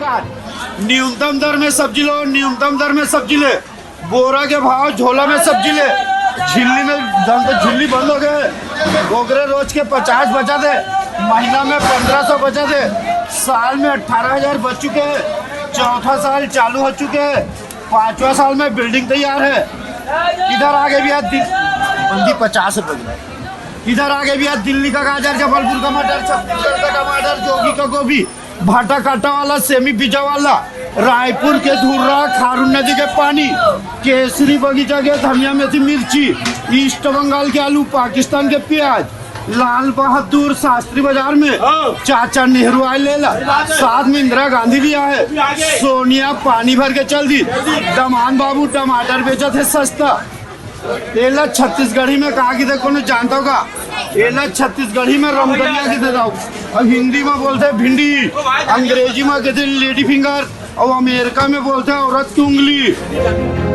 न्यूनतम दर में सब्जी लो, न्यूनतम दर में सब्जी ले। बोरा के भाव झोला में सब्जी ले। झिल्ली में झिल्ली बंद हो गए। गोगरे रोज के 50 बचा दे, महीना में 1500 बचा दे, साल में 18,000 बच चुके हैं। चौथा साल चालू हो चुके हैं, 5वां साल में बिल्डिंग तैयार है। इधर आगे भी बंदी 50 रुपये। इधर आगे भी दिल्ली का गाजर, जबलपुर का मटर, छत्तीसगढ़ का टमाटर, जोगी का गोभी, भाटा काटा वाला, सेमी पिजा वाला, रायपुर के धुर्रा, खारून नदी के पानी, केसरी बगीचा के धनिया मेथी मिर्ची, ईस्ट बंगाल के आलू, पाकिस्तान के प्याज, लाल बहादुर शास्त्री बाजार में चाचा नेहरू आए लेला, साथ में इंदिरा गांधी भी आए, सोनिया पानी भर के चल दी, दमान बाबू टमाटर बेचा थे सस्ता। एला छत्तीसगढ़ी में कहा कि देखो नहीं जानता होगा, एला छत्तीसगढ़ी में रमगनिया की देता हूँ, और हिंदी में बोलते हैं भिंडी, अंग्रेजी में कहते हैं लेडी फिंगर, और अमेरिका में बोलते हैं औरत की उंगली।